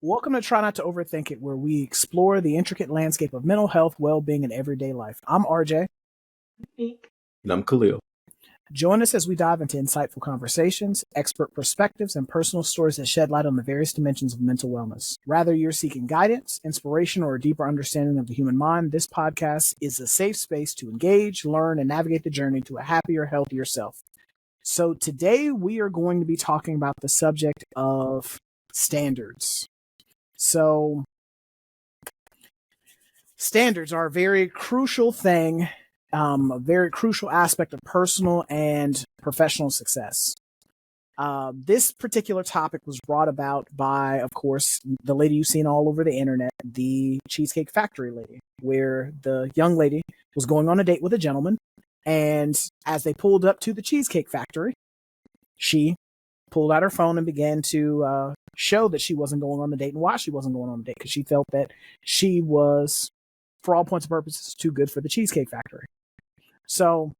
Welcome to Try Not to Overthink It, where we explore the intricate landscape of mental health, well-being, and everyday life. I'm RJ. And I'm Khalil. Join us as we dive into insightful conversations, expert perspectives, and personal stories that shed light on the various dimensions of mental wellness. Rather you're seeking guidance, inspiration, or a deeper understanding of the human mind, this podcast is a safe space to engage, learn, and navigate the journey to a happier, healthier self. So today we are going to be talking about the subject of standards. So standards are a very crucial thing, a very crucial aspect of personal and professional success. This particular topic was brought about by, of course, the lady you've seen all over the internet, the Cheesecake Factory lady, where the young lady was going on a date with a gentleman. And as they pulled up to the Cheesecake Factory, she pulled out her phone and began to show that she wasn't going on the date and why she wasn't going on the date, because she felt that she was, for all points and purposes, too good for the Cheesecake Factory. So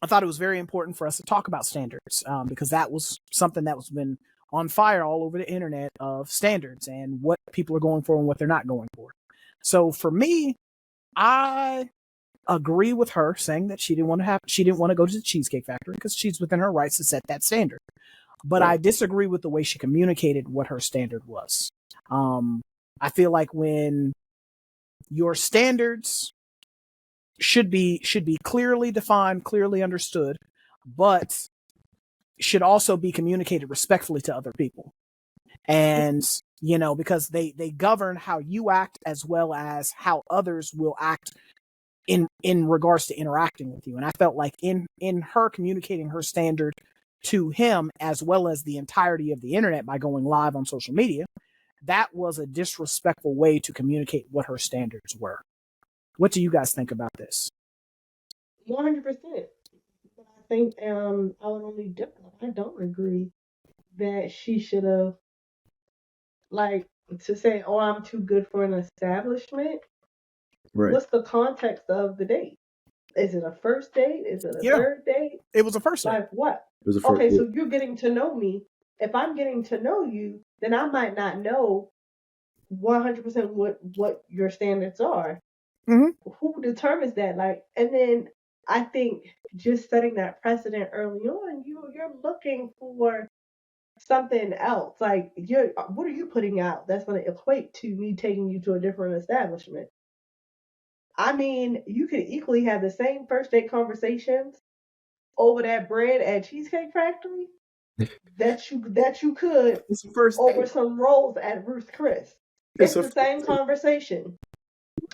I thought it was very important for us to talk about standards, because that was something that was been on fire all over the internet, of standards and what people are going for and what they're not going for. So for me, I agree with her saying that she didn't want to go to the Cheesecake Factory because she's within her rights to set that standard. But I disagree with the way she communicated what her standard was. I feel like when your standards should be clearly defined, clearly understood, but should also be communicated respectfully to other people. And, because they govern how you act as well as how others will act in regards to interacting with you. And I felt like in her communicating her standard to him, as well as the entirety of the internet by going live on social media, that was a disrespectful way to communicate what her standards were. What do you guys think about this? 100%. I think I would only I don't agree that she should have, to say, oh, I'm too good for an establishment. Right. What's the context of the date? Is it a first date? Is it a third date? It was a first date. Like what? It was a first date. So you're getting to know me. If I'm getting to know you, then I might not know 100% what your standards are. Mm-hmm. Who determines that? And then I think just setting that precedent early on, you're looking for something else. What are you putting out that's going to equate to me taking you to a different establishment? I mean, you could equally have the same first date conversations over that bread at Cheesecake Factory that you could over some rolls at Ruth's Chris. It's the same conversation.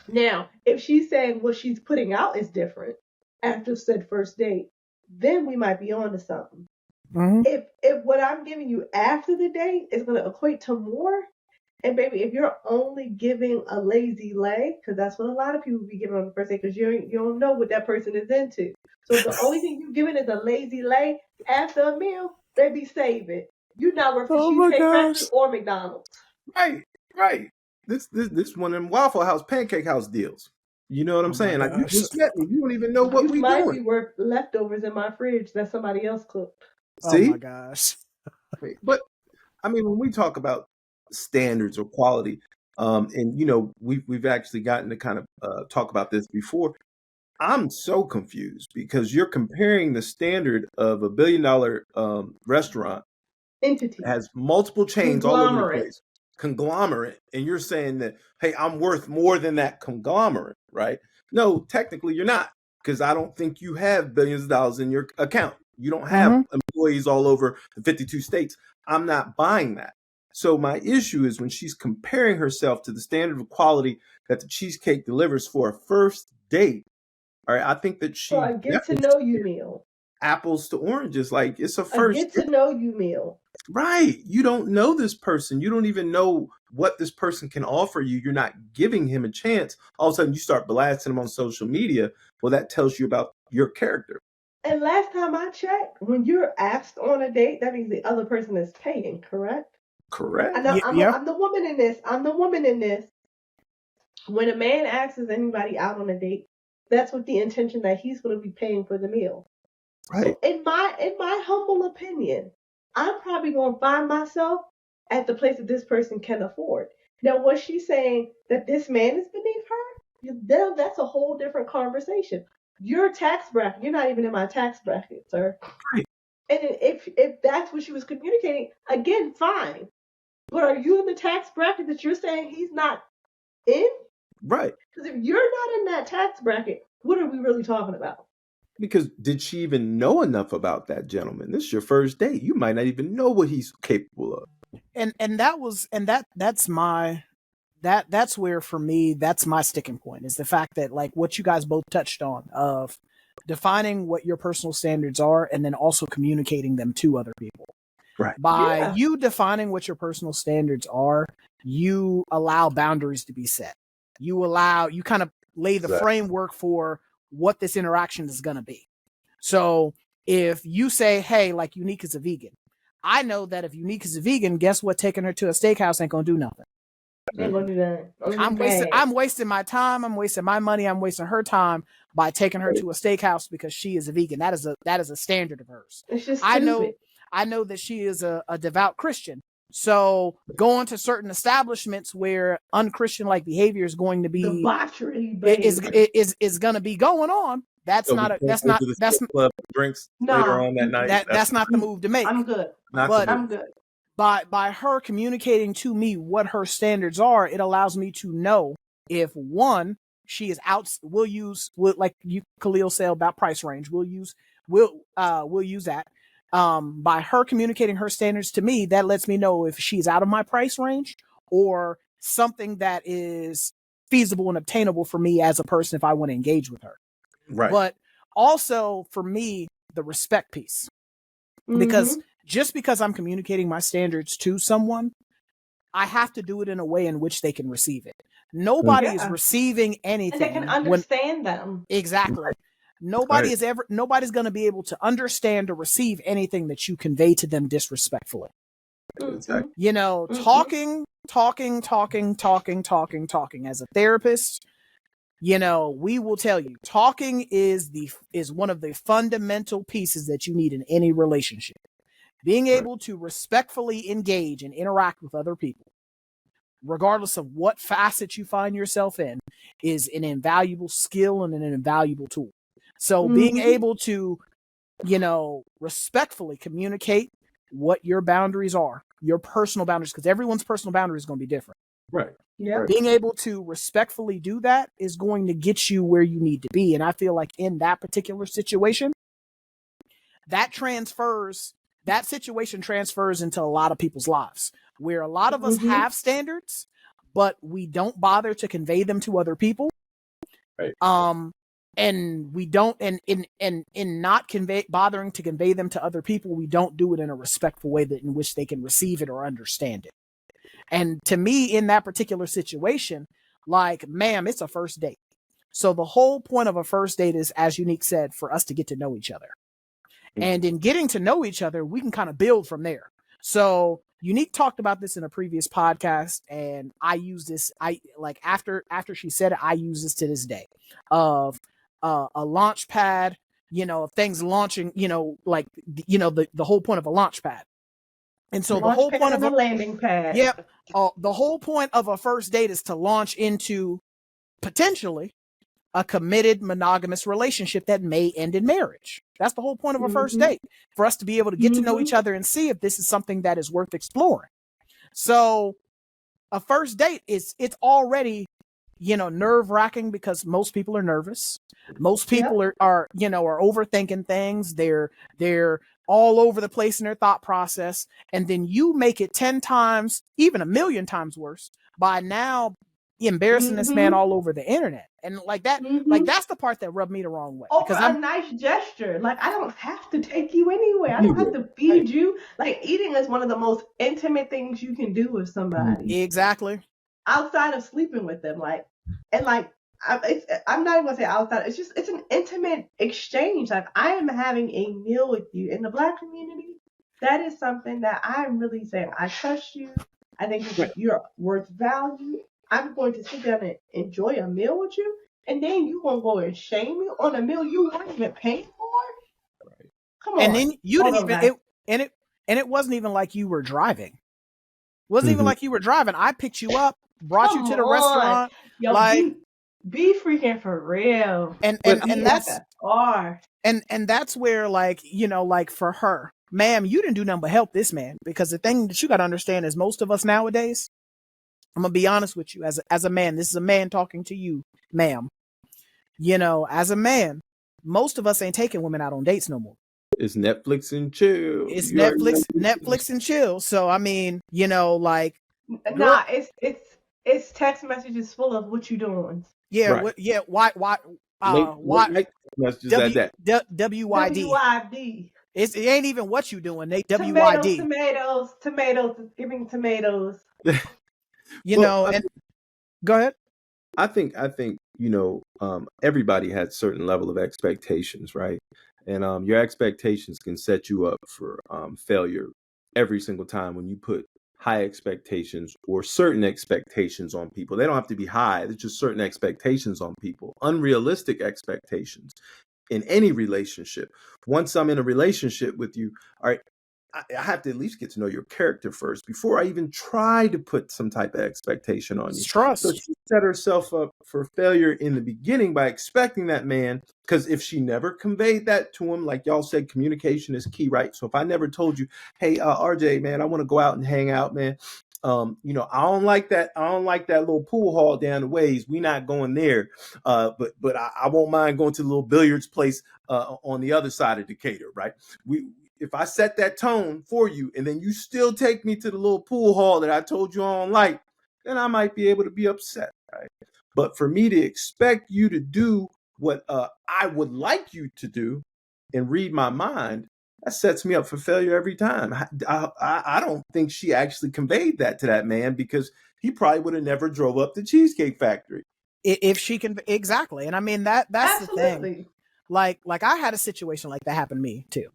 Now, if she's saying what she's putting out is different after said first date, then we might be on to something. Mm-hmm. If what I'm giving you after the date is going to equate to more, and baby, if you're only giving a lazy lay, because that's what a lot of people be giving on the first date, because you don't know what that person is into. So if the only thing you're giving is a lazy lay after a meal, baby, save it. You're not worth Cheesecake Factory or McDonald's. Right. This one of them Waffle House, Pancake House deals. You know what I'm saying? Like, you just met me. You don't even know what we doing. You might be worth leftovers in my fridge that somebody else cooked. See? Oh my gosh. But I mean, when we talk about standards or quality, and we've actually gotten to kind of talk about this before. I'm so confused because you're comparing the standard of $1 billion restaurant entity has multiple chains all over the place, conglomerate, and you're saying that, hey, I'm worth more than that conglomerate, right? No, technically you're not, because I don't think you have billions of dollars in your account. You don't have employees all over the 52 states. I'm not buying that. So my issue is when she's comparing herself to the standard of quality that the Cheesecake delivers for a first date. All right, I think that she. So I get to know you meal. Apples to oranges, like it's a first. I get to know you meal. Right, you don't know this person. You don't even know what this person can offer you. You're not giving him a chance. All of a sudden, you start blasting him on social media. Well, that tells you about your character. And last time I checked, when you're asked on a date, that means the other person is paying, correct? Correct. I know, I'm the woman in this. When a man asks anybody out on a date, that's with the intention that he's going to be paying for the meal. Right. So in my humble opinion, I'm probably going to find myself at the place that this person can afford. Now, was she saying that this man is beneath her? Then that's a whole different conversation. Your tax bracket, you're not even in my tax bracket, sir. Right. And if that's what she was communicating, again, fine. But are you in the tax bracket that you're saying he's not in? Right. Because if you're not in that tax bracket, what are we really talking about? Because did she even know enough about that gentleman? This is your first date. You might not even know what he's capable of. That's where, for me, that's my sticking point, is the fact that, like, what you guys both touched on, of defining what your personal standards are and then also communicating them to other people. Right. By you defining what your personal standards are, you allow boundaries to be set. You kind of lay the framework for what this interaction is going to be. So if you say, hey, like, Unique is a vegan, I know that if Unique is a vegan, guess what? Taking her to a steakhouse ain't going to do nothing. Ain't gonna do that. I'm wasting my time. I'm wasting my money. I'm wasting her time by taking her to a steakhouse because she is a vegan. That is a standard of hers. It's just stupid. I know that she is a devout Christian. So going to certain establishments where unchristian like behavior is going to be debauchery is going to be going on. That's So not club drinks later on that night. That's not the move to make. I'm good. I'm good. By her communicating to me what her standards are, it allows me to know if, one, she is like you, Khalil, said about price range. We'll use that. By her communicating her standards to me, that lets me know if she's out of my price range or something that is feasible and obtainable for me as a person if I want to engage with her. Right. But also, for me, the respect piece. Because just because I'm communicating my standards to someone, I have to do it in a way in which they can receive it. Nobody is receiving anything. And they can understand them. Exactly. Nobody's going to be able to understand or receive anything that you convey to them disrespectfully. Exactly. You know, talking as a therapist, you know, we will tell you talking is one of the fundamental pieces that you need in any relationship. Being able to respectfully engage and interact with other people, regardless of what facet you find yourself in, is an invaluable skill and an invaluable tool. So being able to, you know, respectfully communicate what your boundaries are, your personal boundaries, because everyone's personal boundary is going to be different. Right. Yeah. Being able to respectfully do that is going to get you where you need to be. And I feel like in that particular situation, that situation transfers into a lot of people's lives, where a lot of us have standards, but we don't bother to convey them to other people. Right. And we don't, and in not bothering to convey them to other people, we don't do it in a respectful way in which they can receive it or understand it. And to me, in that particular situation, like, ma'am, it's a first date. So the whole point of a first date is, as Unique said, for us to get to know each other. And in getting to know each other, we can kind of build from there. So Unique talked about this in a previous podcast, and I use this. After she said it, I use this to this day of a launch pad, you know, things launching, you know, like, you know, the whole point of a launch pad. And so the whole point of a landing pad. Yeah. The whole point of a first date is to launch into potentially a committed monogamous relationship that may end in marriage. That's the whole point of a first date, for us to be able to get to know each other and see if this is something that is worth exploring. So a first date it's already, you know, nerve-wracking because most people are nervous. Most people are overthinking things. They're all over the place in their thought process. And then you make it 10 times, even 1,000,000 times worse by now embarrassing this man all over the internet. And like that, like, that's the part that rubbed me the wrong way. Over a nice gesture. Like, I don't have to take you anywhere. I don't have to feed you. Like, eating is one of the most intimate things you can do with somebody. Exactly. Outside of sleeping with them. I'm not even gonna say outside. It's an intimate exchange. Like, I am having a meal with you. In the Black community, that is something that I'm really saying, I trust you. I think you're worth value. I'm going to sit down and enjoy a meal with you, and then you gonna go and shame me on a meal you weren't even paying for? Right. Come on. And then you didn't even it wasn't even like you were driving. Wasn't even like you were driving. I picked you up, brought you to the restaurant. Yo, like, be freaking for real. And that's and that's where, like, you know, like for her, ma'am, you didn't do nothing but help this man, because the thing that you got to understand is most of us nowadays, I'm gonna be honest with you, as a man, this is a man talking to you, ma'am. You know, as a man, most of us ain't taking women out on dates no more. It's Netflix and chill. It's Netflix and chill. So I mean, you know, like, nah, it's text messages full of what you doing. Yeah, right. Why messages at that. WYD. It ain't even what you doing. They WYD. Tomatoes, giving tomatoes. You know, and go ahead. I think you know, everybody has certain level of expectations, right? And your expectations can set you up for failure every single time when you put high expectations or certain expectations on people. They don't have to be high. It's just certain expectations on people, unrealistic expectations in any relationship. Once I'm in a relationship with you, all right, I have to at least get to know your character first before I even try to put some type of expectation on you. Trust. So she set herself up for failure in the beginning by expecting that man, because if she never conveyed that to him, like y'all said, communication is key, right? So if I never told you, hey, RJ, man, I want to go out and hang out, man. You know, I don't like that little pool hall down the ways. We not going there. But I won't mind going to the little billiards place on the other side of Decatur, right? If I set that tone for you and then you still take me to the little pool hall that I told you I don't like, then I might be able to be upset, right? But for me to expect you to do what I would like you to do and read my mind, that sets me up for failure every time. I don't think she actually conveyed that to that man, because he probably would have never drove up the Cheesecake Factory. If she can, exactly. And I mean, that's Absolutely. the thing. Like I had a situation like that happen to me too.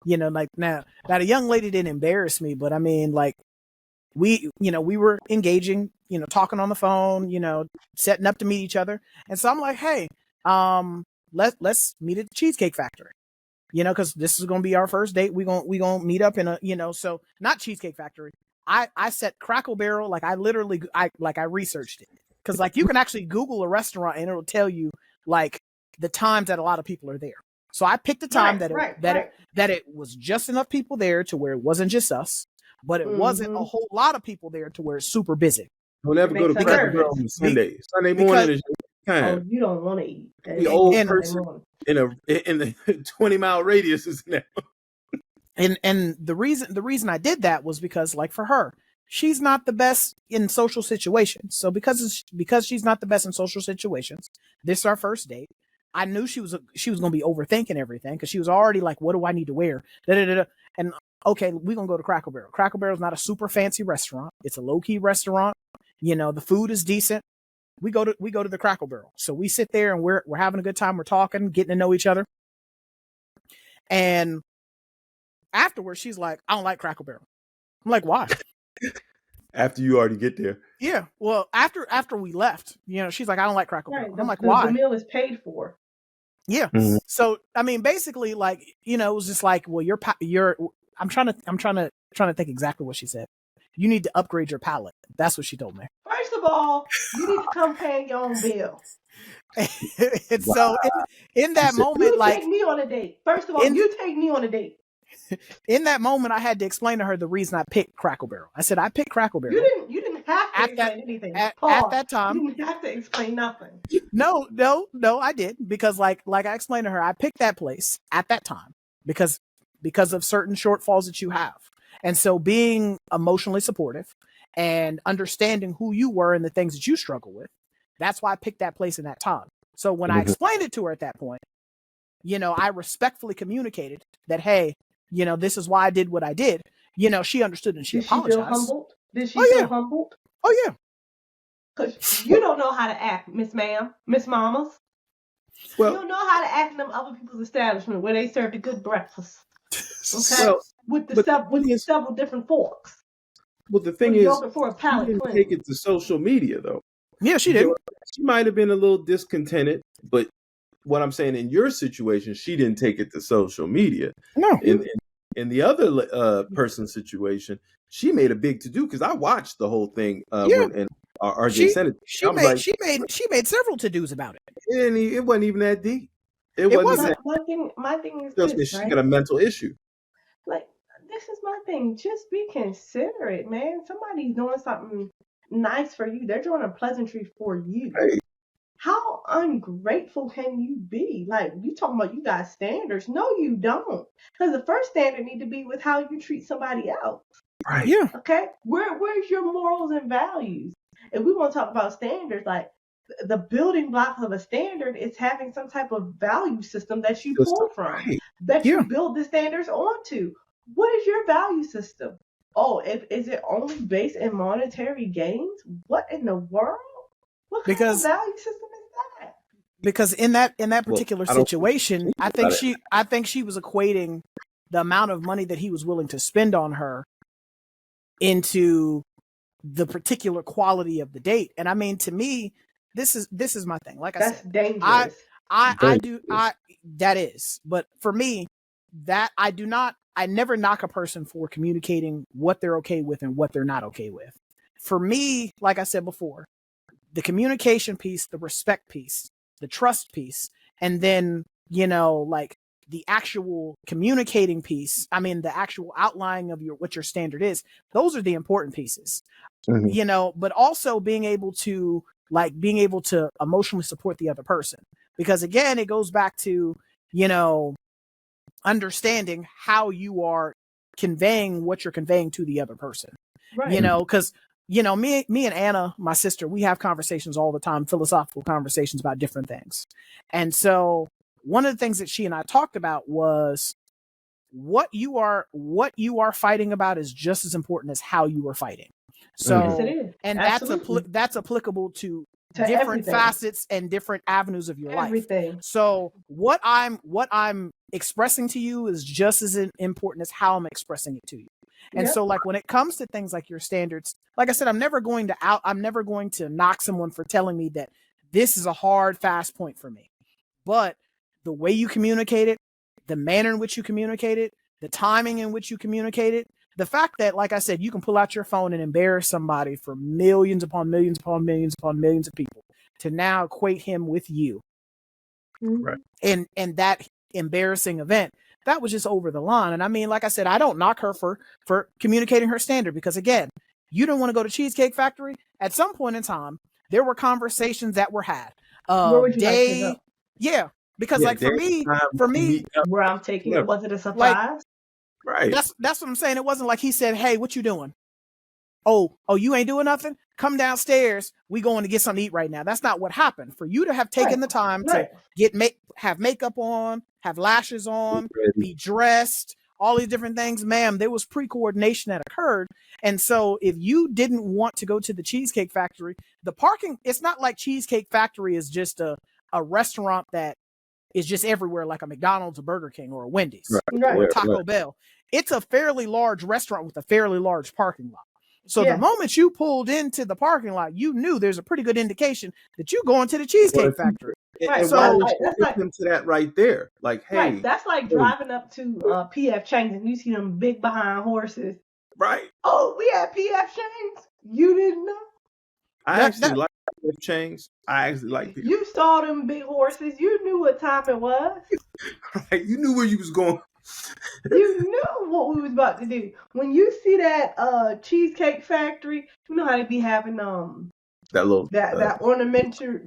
You know, like now the young lady didn't embarrass me, but I mean, like, we were engaging, you know, talking on the phone, you know, setting up to meet each other. And so I'm like, hey, let's meet at the Cheesecake Factory, you know, because this is going to be our first date. We gonna meet up in a, you know, so not Cheesecake Factory. I set Crackle Barrel. Like I researched it, because like you can actually Google a restaurant and it'll tell you like the times that a lot of people are there. So I picked a time that it was just enough people there to where it wasn't just us, but it wasn't a whole lot of people there to where it's super busy. Don't ever go to Cracker Barrel on Sunday. Sunday morning is time. Oh, you don't want to eat. The old person in the 20-mile radius is now. And the reason I did that was because, like, for her, she's not the best in social situations. So because she's not the best in social situations, this is our first date. I knew she was going to be overthinking everything, because she was already like, what do I need to wear? And okay, we're going to go to Cracker Barrel. Cracker Barrel is not a super fancy restaurant. It's a low key restaurant. You know, the food is decent. We go to the Cracker Barrel. So we sit there and we're having a good time. We're talking, getting to know each other. And afterwards, she's like, I don't like Cracker Barrel. I'm like, why? After you already get there. Yeah. Well, after we left, you know, she's like, I don't like Cracker Barrel. I'm like, why? The meal is paid for. Yeah. Mm-hmm. So, I mean, basically, like, you know, it was just like, well, I'm trying to think exactly what she said. You need to upgrade your palate. That's what she told me. First of all, you need to come pay your own bill. And so in that moment, you take me on a date. First of all, you take me on a date. In that moment, I had to explain to her the reason I picked Cracker Barrel. I said, I picked Cracker Barrel. You didn't have to explain anything. At that time. You didn't have to explain nothing. No, I did. Because like I explained to her, I picked that place at that time because of certain shortfalls that you have. And so being emotionally supportive and understanding who you were and the things that you struggle with, that's why I picked that place in that time. So when I explained it to her at that point, you know, I respectfully communicated that, hey, you know, this is why I did what I did. You know, she understood and she apologized. Did she feel humbled? Did she feel humbled? Oh, yeah. Because you don't know how to act, Miss Ma'am, Miss Mamas. Well, you don't know how to act in them other people's establishment where they serve a good breakfast. Okay? With several different forks. Well, the thing is, for a palate she didn't take it to social media, though. Yeah, she did. You know, she might have been a little discontented, but what I'm saying, in your situation, she didn't take it to social media. No. in the other person's situation, she made a big to do because I watched the whole thing Yeah. when and RJ sent it. I was like, she made several to dos about it. it wasn't even that deep. It It wasn't even wasn't. that. My thing is Tells me this, she right? got a mental issue. Like, this is my thing. Just be considerate, man. Somebody's doing something nice for you. They're doing a pleasantry for you. Right. How ungrateful can you be? Like, you talking about you got standards. No, you don't. Because the first standard need to be with how you treat somebody else. Right. Yeah. Okay? Where's your morals and values? If we want to talk about standards, like the building block of a standard is having some type of value system that you pull from, Right. that Yeah. you build the standards onto. What is your value system? Oh, is it only based in monetary gains? What in the world? What kind of Because value system is that? because in that particular I don't situation, I think she was equating the amount of money that he was willing to spend on her into the particular quality of the date. And I mean, to me, this is my thing. Like I That's said, dangerous. that is. But for me, that I never knock a person for communicating what they're okay with and what they're not okay with. For me, like I said before, the communication piece, the respect piece, the trust piece, and then, like the actual communicating piece, I mean, the actual outlining of what your standard is, those are the important pieces. Mm-hmm. But also being able to emotionally support the other person. Because again, it goes back to, understanding how you are conveying what you're conveying to the other person. Right. Because me and Anna, my sister, we have conversations all the time, philosophical conversations about different things. And so one of the things that she and I talked about was what you are fighting about is just as important as how you are fighting. So, Yes, it is. and Absolutely. that's applicable to To different everything. facets and different avenues of your Everything. life. So what I'm expressing to you is just as important as how I'm expressing it to you. And Yep. so, like, when it comes to things like your standards, like I said, I'm never going to knock someone for telling me that this is a hard, fast point for me. But the way you communicate it, the manner in which you communicate it, the timing in which you communicate it, the fact that, like I said, you can pull out your phone and embarrass somebody for millions upon millions upon millions upon millions of people to now equate him with you. Right. And that embarrassing event, that was just over the line. And I mean, like I said, I don't knock her for communicating her standard, because again, you don't want to go to Cheesecake Factory. At some point in time, there were conversations that were had. Where would you like to go? Yeah, because like for me, where I'm taking it, was it a surprise? Like, right. That's what I'm saying. It wasn't like he said, "Hey, what you doing? Oh, you ain't doing nothing? Come downstairs. We going to get something to eat right now." That's not what happened. For you to have taken the time to have makeup on, have lashes on, be dressed, all these different things, ma'am, there was pre-coordination that occurred. And so if you didn't want to go to the Cheesecake Factory, the parking, it's not like Cheesecake Factory is just a restaurant that is just everywhere, like a McDonald's, a Burger King, or a Wendy's, or a Taco Bell. It's a fairly large restaurant with a fairly large parking lot. So the moment you pulled into the parking lot, you knew there's a pretty good indication that you're going to the Cheesecake Factory. Right. So that's like to that right there. Like, hey, right. That's like driving up to PF Chang's and you see them big behind horses. Right. Oh, we had PF Chang's. You didn't know. I actually like PF Chang's. I actually like PF. You saw them big horses. You knew what time it was. Right. You knew where you was going. You knew what we was about to do. When you see that Cheesecake Factory, you know how they be having that little that ornamental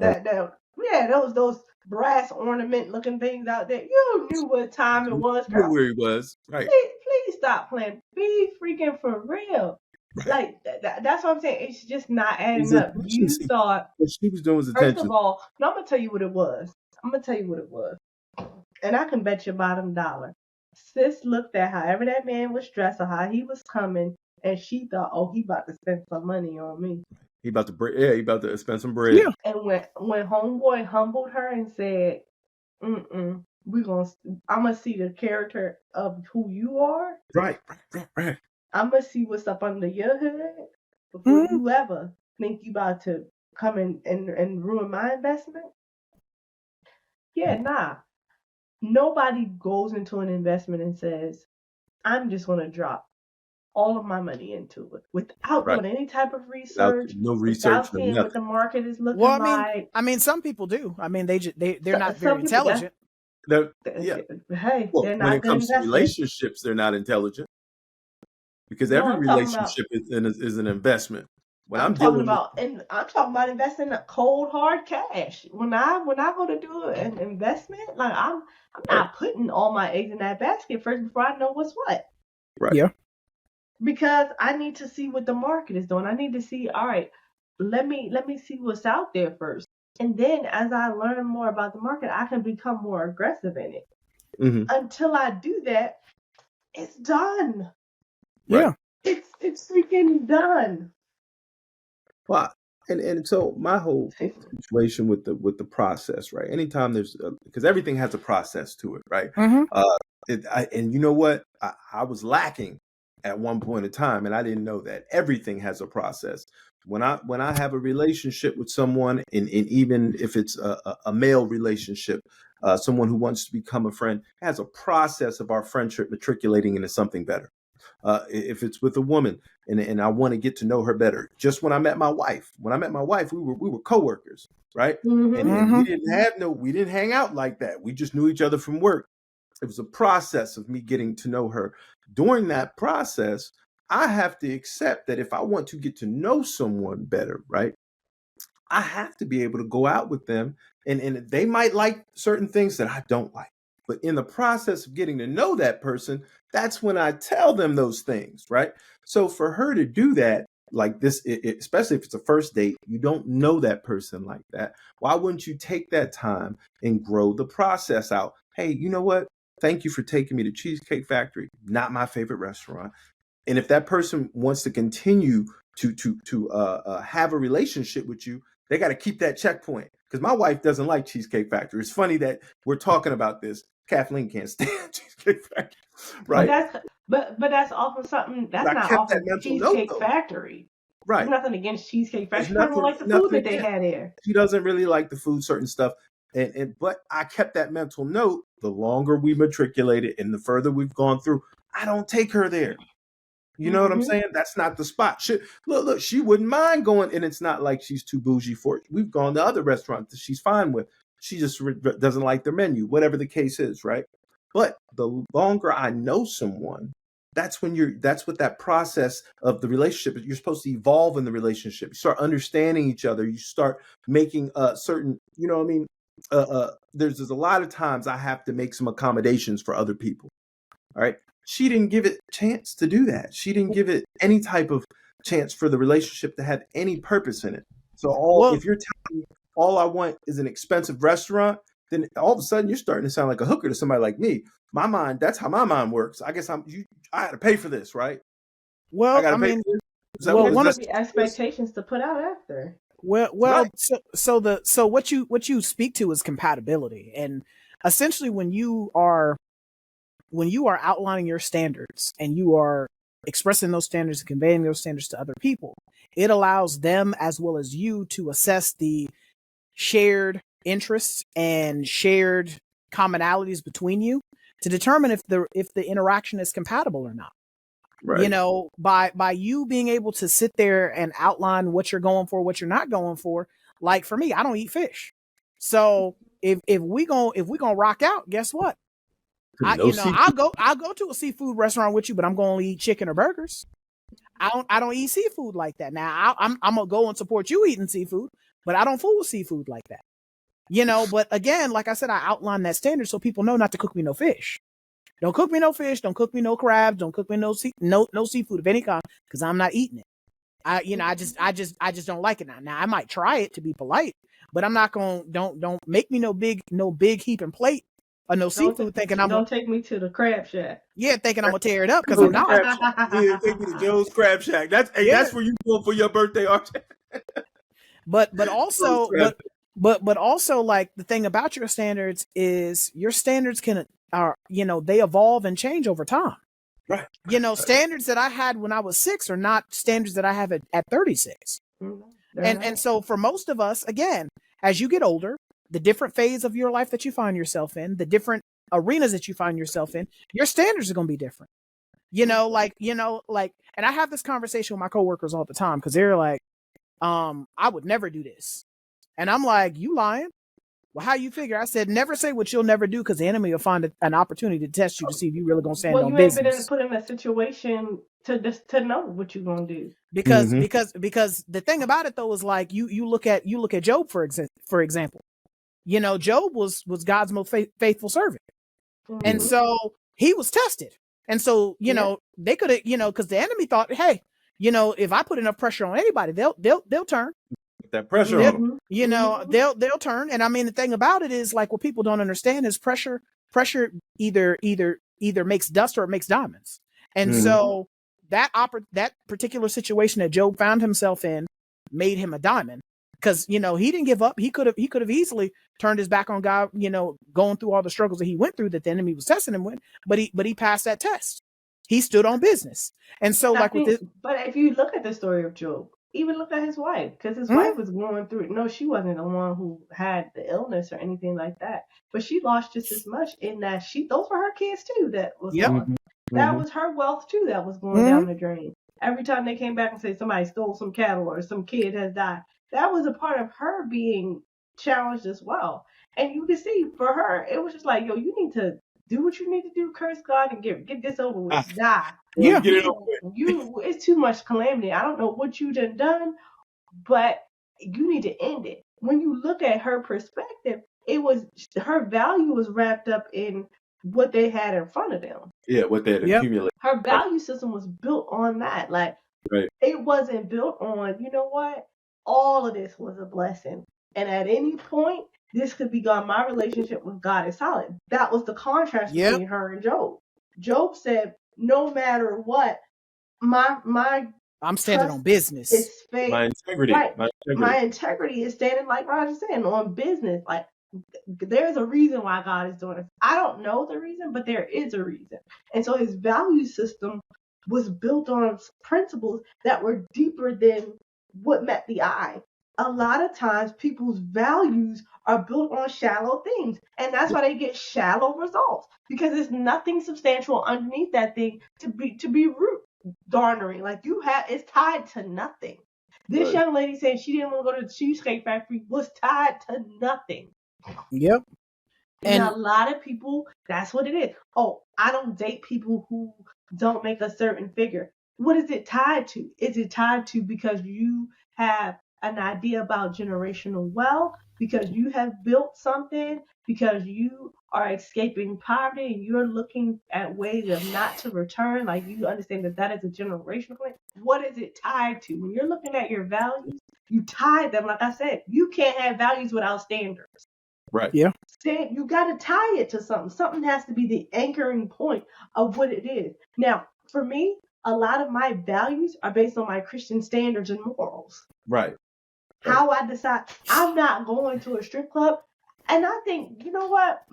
those brass ornament looking things out there. You knew what time it was, girl. Knew where he was. Right. Please stop playing. Be freaking for real. Right. Like that's what I'm saying. It's just not adding up. You thought what she was doing was attention. First of all, no, I'm gonna tell you what it was. And I can bet you bottom dollar. Sis looked at however that man was dressed or how he was coming, and she thought, "Oh, he about to spend some money on me. He about to spend some bread." Yeah. And when homeboy humbled her and said, I'm gonna see the character of who you are. Right. I'm gonna see what's up under your hood before you ever think you about to come in and ruin my investment. Yeah, nah. Nobody goes into an investment and says, I'm just going to drop all of my money into it without Right. doing any type of Without research, no research, without no seeing what nothing. the market is Well, looking like. I mean, some people do. I mean, they're not very Some people, intelligent. Yeah. hey, Well, they're when not it good comes to investors. relationships, they're not intelligent because No, every relationship is an investment. When I'm dealing with and I'm talking about investing in cold hard cash. When I go to do an investment, like I'm right, not putting all my eggs in that basket first before I know what's what. right, Yeah. Because I need to see what the market is doing. I need to see, all right, let me see what's out there first. And then as I learn more about the market, I can become more aggressive in it. hmm Until I do that, it's done. right. Yeah. It's freaking done. Well, and so my whole situation with the process, right? Anytime there's because everything has a process to it, right? Mm-hmm. And you know what? I was lacking at one point in time, and I didn't know that everything has a process. When I have a relationship with someone, and even if it's a male relationship, someone who wants to become a friend, it has a process of our friendship matriculating into something better. If it's with a woman and I want to get to know her better. Just when I met my wife, we were coworkers, right? And Mm-hmm. and Mm-hmm. we didn't hang out like that. We just knew each other from work. It was a process of me getting to know her. During that process, I have to accept that if I want to get to know someone better, right? I have to be able to go out with them and they might like certain things that I don't like. But in the process of getting to know that person, that's when I tell them those things, right? So for her to do that, like this, especially if it's a first date, you don't know that person like that. Why wouldn't you take that time and grow the process out? Hey, you know what? Thank you for taking me to Cheesecake Factory. Not my favorite restaurant. And if that person wants to continue to have a relationship with you, they got to keep that checkpoint. Because my wife doesn't like Cheesecake Factory. It's funny that we're talking about this. Kathleen can't stand Cheesecake Factory, But right? that's off of something. But That's I not kept off that of mental note Cheesecake though, Factory. There's right? nothing against Cheesecake There's Factory. She don't like the food nothing that they against. had there. She doesn't really like the food, certain stuff, and but I kept that mental note. The longer we matriculated and the further we've gone through, I don't take her there. You know what I'm Mm-hmm. saying? That's not the spot. Look, she wouldn't mind going, and it's not like she's too bougie for it. We've gone to other restaurants that she's fine with. She just doesn't like their menu, whatever the case is, right? But the longer I know someone, that's what that process of the relationship. You're supposed to evolve in the relationship. You start understanding each other. You start making certain, you know what I mean? There's a lot of times I have to make some accommodations for other people. All right. She didn't give it chance to do that. She didn't give it any type of chance for the relationship to have any purpose in it. So Well, if you're telling me all I want is an expensive restaurant, then all of a sudden you're starting to sound like a hooker to somebody like me. My mind, that's how my mind works. I guess I had to pay for this, right? I well, got I to pay for mean, this. well, There's one gonna of be This? expectations to put out after. well, Right. so what you speak to is compatibility, and essentially when you are outlining your standards and you are expressing those standards and conveying those standards to other people, it allows them as well as you to assess the shared interests and shared commonalities between you to determine if the interaction is compatible or not. You Right. know, by you being able to sit there and outline what you're going for, what you're not going for. Like for me, I don't eat fish. So if we gonna rock out, guess what? No seafood. I'll go to a seafood restaurant with you, but I'm going to eat chicken or burgers. I don't eat seafood like that. Now I'm gonna go and support you eating seafood, but I don't fool with seafood like that. You know, but again, like I said, I outline that standard so people know not to cook me no fish. Don't cook me no fish. Don't cook me no crabs. Don't cook me no seafood of any kind because I'm not eating it. I just don't like it now. Now I might try it to be polite, but I'm not gonna don't make me no big heaping plate of no Don't seafood thinking I'm don't take me to the crab shack. thinking I'm gonna tear it up because I'm Joe's not. Crab Shack. Yeah, take me to Joe's Crab Shack. Yeah, That's where you going for your birthday, RJ. but Joe's also Crab Shack. but also like the thing about your standards is your standards can are they evolve and change over time. Right. Standards that I had when I was 6 are not standards that I have at 36. And so for most of us, again, as you get older, the different phase of your life that you find yourself in, the different arenas that you find yourself in, your standards are going to be different. And I have this conversation with my coworkers all the time because they're like, I would never do this. And I'm like, you lying? Well, how you figure? I said, never say what you'll never do because the enemy will find an opportunity to test you to see if you really gonna stand Well, on you ain't been business. put in a situation to know what you're gonna do. Because the thing about it though is like you look at Job for example. Job was God's most faithful servant, and so he was tested, and so they could have because the enemy thought, hey, if I put enough pressure on anybody, they'll turn. That pressure on them. They'll turn. And I mean, the thing about it is like what people don't understand is pressure either makes dust or it makes diamonds. And so that particular situation that Job found himself in made him a diamond because, he didn't give up. He could have easily turned his back on God, going through all the struggles that he went through that the enemy was testing him with, but he passed that test. He stood on business. And so but if you look at the story of Job, even look at his wife, because his wife was going through it. No, she wasn't the one who had the illness or anything like that, but she lost just as much in that those were her kids too that was gone. That was her wealth too that was going down the drain. Every time they came back and said somebody stole some cattle or some kid has died, that was a part of her being challenged as well. And you can see for her, it was just like, yo, you need to do what you need to do, curse God and get this over with. Die. Get it over with. It's too much calamity. I don't know what you done, but you need to end it. When you look at her perspective, it was her value was wrapped up in what they had in front of them. Yeah, what they had accumulated. Her value system was built on that. Like it wasn't built on, you know what? All of this was a blessing. And at any point, this could be gone. My relationship with God is solid. That was the contrast between her and Job. Job said, no matter what, I'm standing on business. It's faith. My integrity. Right. My integrity is standing, like Roger said, on business. Like there's a reason why God is doing it. I don't know the reason, but there is a reason. And so his value system was built on principles that were deeper than what met the eye. A lot of times people's values are built on shallow things, and that's why they get shallow results, because there's nothing substantial underneath that thing to be root garnering. Like it's tied to nothing. This young lady saying she didn't want to go to the Cheesecake Factory was tied to nothing. Yep. And a lot of people, that's what it is. Oh, I don't date people who don't make a certain figure. What is it tied to? Is it tied to because you have an idea about generational wealth, because you have built something, because you are escaping poverty and you're looking at ways of not to return, like you understand that is a generational thing? What is it tied to? When you're looking at your values, you tie them. Like I said, you can't have values without standards. Right. Yeah. You got to tie it to something. Something has to be the anchoring point of what it is. Now, for me, a lot of my values are based on my Christian standards and morals. Right. How I decide I'm not going to a strip club. And I think, you know what?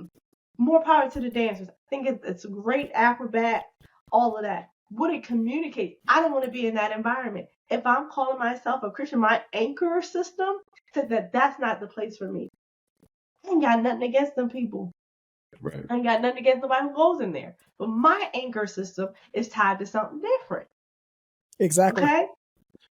More power to the dancers. I think it's a great acrobat, all of that. What it communicates, I don't want to be in that environment. If I'm calling myself a Christian, my anchor system says that that's not the place for me. I ain't got nothing against them people. Right. I ain't got nothing against nobody who goes in there. But my anchor system is tied to something different. Exactly. Okay?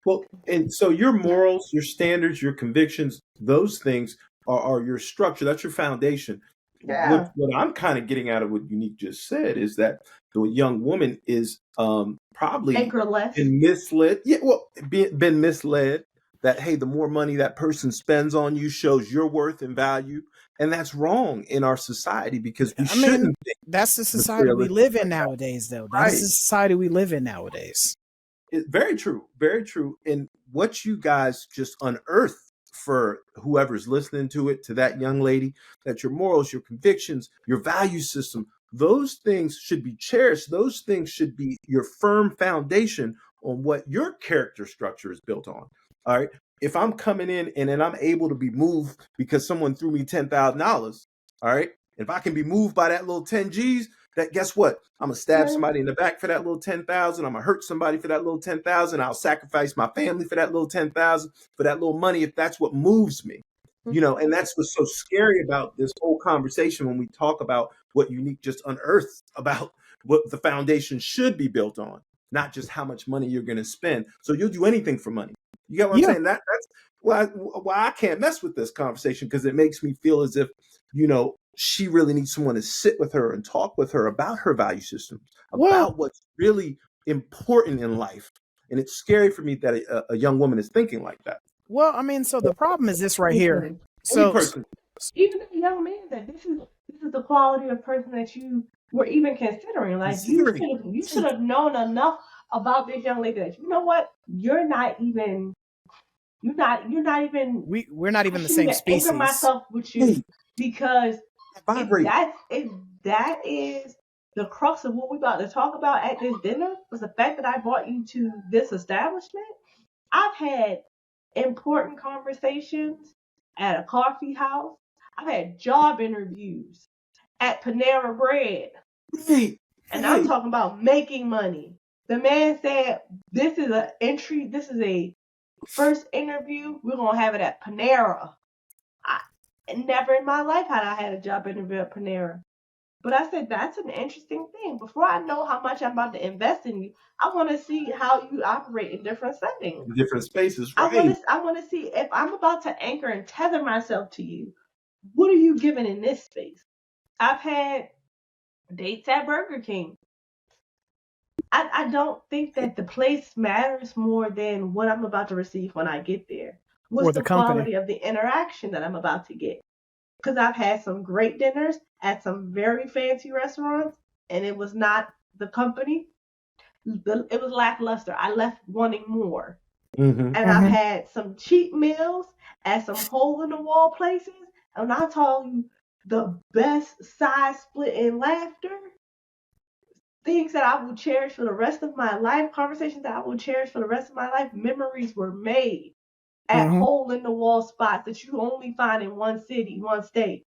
Well, and so your morals, your standards, your convictions, those things are your structure. That's your foundation. Yeah. What I'm kind of getting out of what Unique just said is that the young woman is probably anchorless. been misled. Yeah, well, been misled that, hey, the more money that person spends on you shows your worth and value. And that's wrong in our society, because we shouldn't think that's the society we live in nowadays, though. That's the society we live in nowadays. Very true. Very true. And what you guys just unearthed for whoever's listening to it, to that young lady, that your morals, your convictions, your value system, those things should be cherished. Those things should be your firm foundation on what your character structure is built on. All right. If I'm coming in and then I'm able to be moved because someone threw me $10,000, all right, if I can be moved by that little 10 G's, that guess what? I'm gonna stab somebody in the back for that little 10,000. I'm gonna hurt somebody for that little 10,000. I'll sacrifice my family for that little 10,000, for that little money, if that's what moves me. And that's what's so scary about this whole conversation when we talk about what Unique just unearthed about what the foundation should be built on, not just how much money you're going to spend. So you'll do anything for money. You get what I'm Yeah. saying? That's why I can't mess with this conversation, because it makes me feel as if, she really needs someone to sit with her and talk with her about her value system, about what's really important in life. And it's scary for me that a young woman is thinking like that. Well, I mean, so the problem is this right here. Any So person, even a young man, that this is the quality of person that you were even considering. Like you should have known enough about this young lady that, you know what, you're not even we're not even the same species. Anchor myself with you, because if that is the crux of what we're about to talk about at this dinner, was the fact that I brought you to this establishment. I've had important conversations at a coffee house. I've had job interviews at Panera Bread. And I'm talking about making money. The man said, this is a first interview. We're going to have it at Panera. Never in my life had I had a job interview at Panera. But I said, that's an interesting thing. Before I know how much I'm about to invest in you, I want to see how you operate in different settings, different spaces. Right. I want to see if I'm about to anchor and tether myself to you. What are you giving in this space? I've had dates at Burger King. I don't think that the place matters more than what I'm about to receive when I get there. What's the quality of the interaction that I'm about to get? Because I've had some great dinners at some very fancy restaurants, and it was not the company. It was lackluster. I left wanting more. And I've had some cheap meals at some hole-in-the-wall places, and I tell you, the best side split in laughter, things that I will cherish for the rest of my life, conversations that I will cherish for the rest of my life, memories were made at hole-in-the-wall spots that you only find in one city, one state.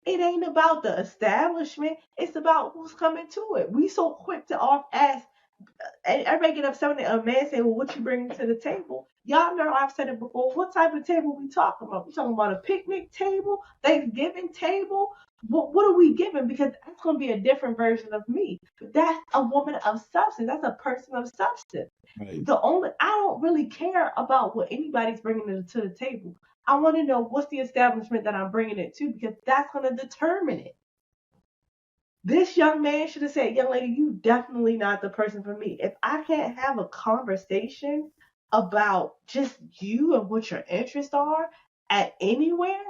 It ain't about the establishment. It's about who's coming to it. We so quick to ask. Everybody get upset when a man say, well, what you bring to the table? Y'all know I've said it before. What type of table we talking about? We talking about a picnic table, Thanksgiving table? What are we giving? Because that's going to be a different version of me. That's a woman of substance. That's a person of substance. Right. I don't really care about what anybody's bringing to the table. I want to know what's the establishment that I'm bringing it to, because that's going to determine it. This young man should have said, young lady, you definitely not the person for me. If I can't have a conversation about just you and what your interests are at anywhere,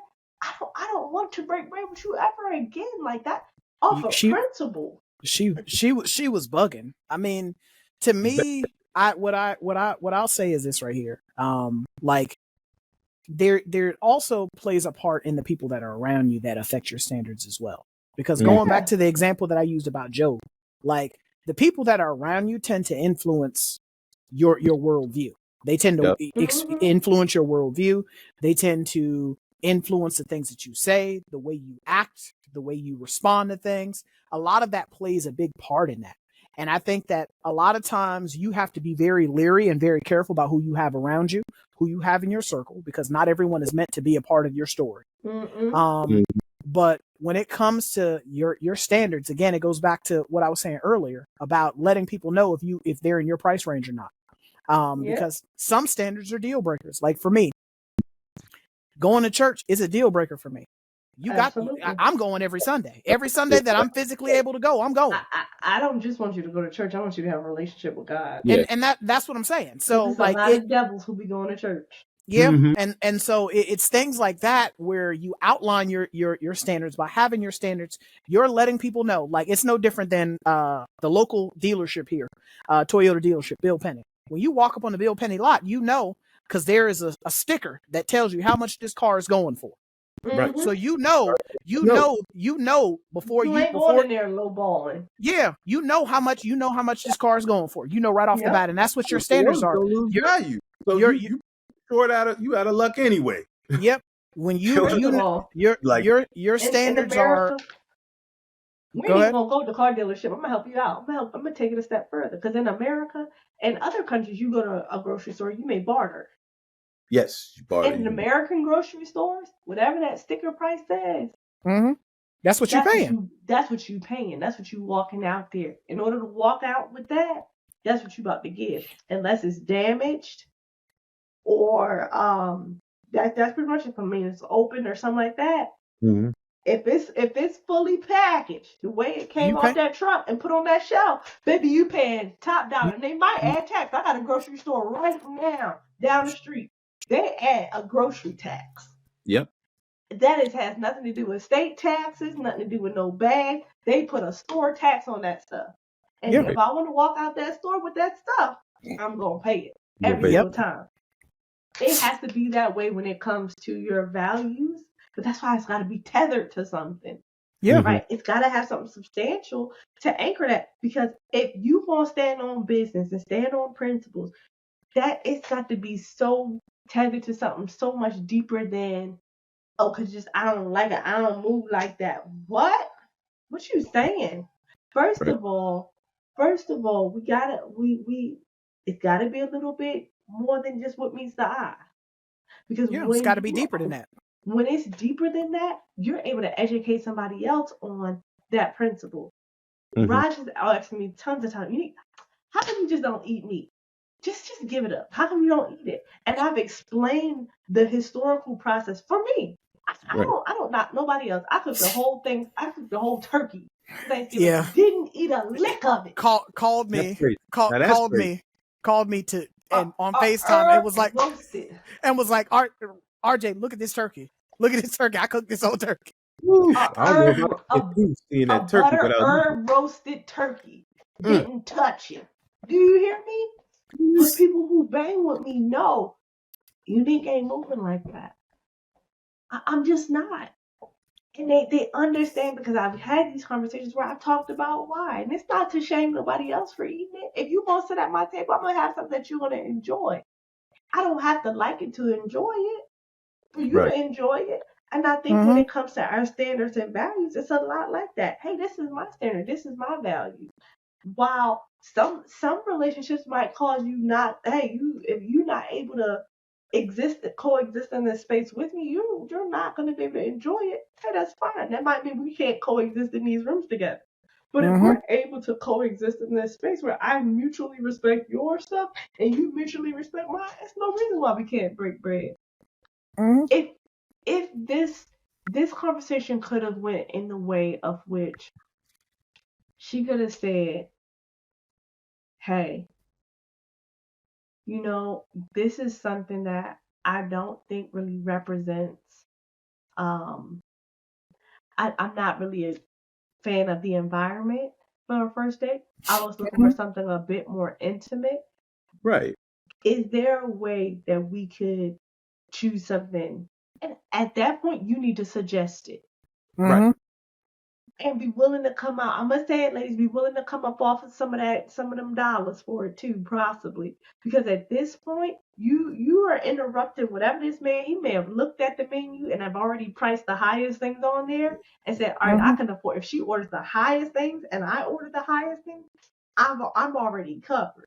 I don't want to break bread with you ever again like that off of principle. She was bugging. I mean, to me, what I'll say is this right here. Like there also plays a part in the people that are around you that affect your standards as well. Because going back to the example that I used about Joe, like the people that are around you tend to influence your worldview. They tend to influence your worldview. They tend to influence the things that you say, the way you act, the way you respond to things. A lot of that plays a big part in that. And I think that a lot of times you have to be very leery and very careful about who you have around you, who you have in your circle, because not everyone is meant to be a part of your story. But when it comes to your standards, again, it goes back to what I was saying earlier about letting people know if they're in your price range or not. Because some standards are deal breakers. Like for me, going to church is a deal breaker for me. I'm going every Sunday. Every Sunday that I'm physically able to go, I'm going. I don't just want you to go to church. I want you to have a relationship with God. And that's what I'm saying. So like a lot of devils who be going to church. Yeah. And so it's things like that where you outline your standards. By having your standards, you're letting people know, like it's no different than the local dealership here, Toyota dealership, Bill Penny. When you walk up on the Bill Penny lot, you know, because there is a sticker that tells you how much this car is going for. Right. So you know before you ain't going in there lowballing. Yeah, you know how much this car is going for. You know right off the bat, and that's what your standards are. Value. So you short out of luck anyway. Yep. When your standards are. We ain't even gonna go to the car dealership. I'm gonna help you out. I'm gonna take it a step further, because in America and other countries, you go to a grocery store, you may barter. Yes, you barter. In American grocery stores, whatever that sticker price says, That's what you're paying. That's what you paying. That's what you walking out there. In order to walk out with that, that's what you about to give. Unless it's damaged or that's pretty much it. I mean, it's open or something like that. Mm-hmm. If it's fully packaged, the way it came You off pay. that truck and put on that shelf, baby, you paying top dollar. And they might add tax. I got a grocery store right now down the street. They add a grocery tax. Yep. That has nothing to do with state taxes, nothing to do with no bag. They put a store tax on that stuff. And Yeah. if I want to walk out that store with that stuff, I'm gonna pay it every single time. It has to be that way when it comes to your values. But that's why it's got to be tethered to something. Yeah. Right. It's got to have something substantial to anchor that. Because if you want to stand on business and stand on principles, that it's got to be so tethered to something so much deeper than, oh, because just I don't like it. I don't move like that. What you saying? First of all, we it's gotta be a little bit more than just what meets the eye. Because it's got to be deeper than that. When it's deeper than that, you're able to educate somebody else on that principle. Raj has asked me tons of times, how come you just don't eat meat? Just give it up. How come you don't eat it? And I've explained the historical process for me. I don't knock nobody else. I cooked the whole thing. I cooked the whole turkey. Thanksgiving. Yeah. Didn't eat a lick of it. Called me to and on FaceTime. It was like roasted. And was like, RJ, look at this turkey. Look at this turkey. I cooked this whole turkey. A butter herb roasted turkey. Didn't touch it. Do you hear me? But people who bang with me know Unique ain't moving like that. I'm just not. And they understand because I've had these conversations where I've talked about why. And it's not to shame nobody else for eating it. If you're going to sit at my table, I'm going to have something that you're going to enjoy. I don't have to like it to enjoy it. For you to enjoy it. And I think when it comes to our standards and values, it's a lot like that. Hey, this is my standard. This is my value. While some relationships might cause you not, if you're not able to coexist in this space with me, you're not going to be able to enjoy it. Hey, that's fine. That might mean we can't coexist in these rooms together. But if we're able to coexist in this space where I mutually respect your stuff and you mutually respect mine, there's no reason why we can't break bread. If this conversation could have went in the way of which she could have said, hey, this is something that I don't think really represents I'm not really a fan of the environment for a first date. I was looking for something a bit more intimate. Right. Is there a way that we could choose something? And at that point, you need to suggest it. Right. And be willing to come out. I'm gonna say it, ladies. Be willing to come up off of some of them dollars for it too, possibly. Because at this point, you are interrupting whatever this man. He may have looked at the menu and have already priced the highest things on there and said, "All right, I can afford." If she orders the highest things and I order the highest things, I'm already covered,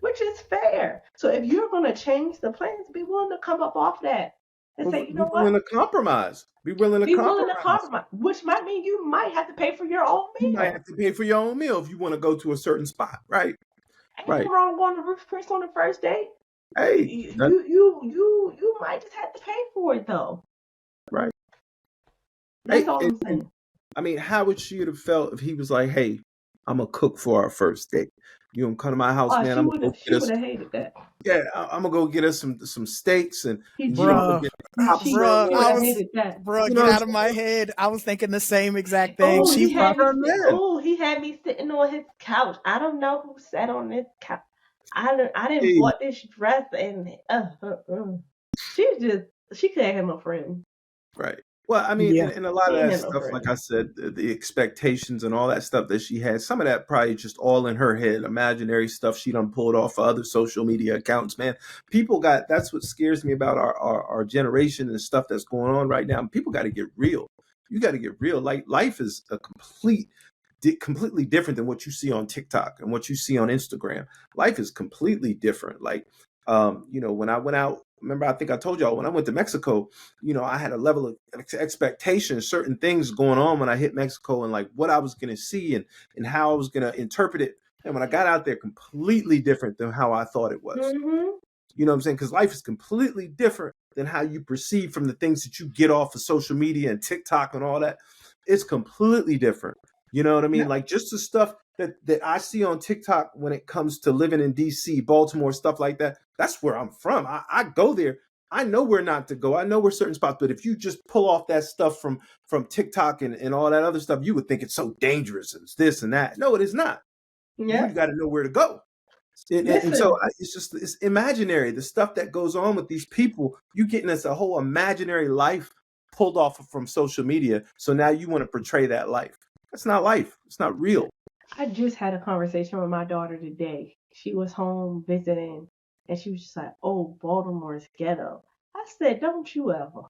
which is fair. So if you're gonna change the plans, be willing to come up off that. And say, you know what? Be willing to compromise. Be willing to compromise. Which might mean you might have to pay for your own meal. You might have to pay for your own meal if you want to go to a certain spot, right? Ain't nothing wrong going to Ruth's Chris on the first date. Hey, you might just have to pay for it though. Right. That's all I'm saying. I mean, how would she have felt if he was like, "Hey, I'm gonna cook for our first date. You gonna come to my house, man? She would have hated that. Yeah, I'm gonna go get us some steaks and Bro, get out of my head. I was thinking the same exact thing. He had me sitting on his couch. I don't know who sat on this couch. I didn't bought this dress and she could have him a friend. Right. Well, I mean, and a lot of that stuff, like I said, the expectations and all that stuff that she had, some of that probably just all in her head, imaginary stuff she done pulled off of other social media accounts, man. That's what scares me about our generation and stuff that's going on right now. People got to get real. You got to get real. Like, life is a completely different than what you see on TikTok and what you see on Instagram. Life is completely different. Like, when I went out remember, I think I told y'all when I went to Mexico, I had a level of expectation, certain things going on when I hit Mexico, and like what I was going to see and how I was going to interpret it. And when I got out there, completely different than how I thought it was. Mm-hmm. You know what I'm saying? Because life is completely different than how you perceive from the things that you get off of social media and TikTok and all that. It's completely different. You know what I mean? Yep. Like just the stuff that I see on TikTok when it comes to living in DC, Baltimore, stuff like that. That's where I'm from. I go there. I know where not to go. I know where certain spots, but if you just pull off that stuff from TikTok and all that other stuff, you would think it's so dangerous and it's this and that. No, it is not. Yeah. You got to know where to go. And so it's imaginary. The stuff that goes on with these people, you getting us a whole imaginary life pulled off from social media. So now you want to portray that life. That's not life. It's not real. I just had a conversation with my daughter today. She was home visiting, and she was just like, "Oh, Baltimore's ghetto." I said, "Don't you ever."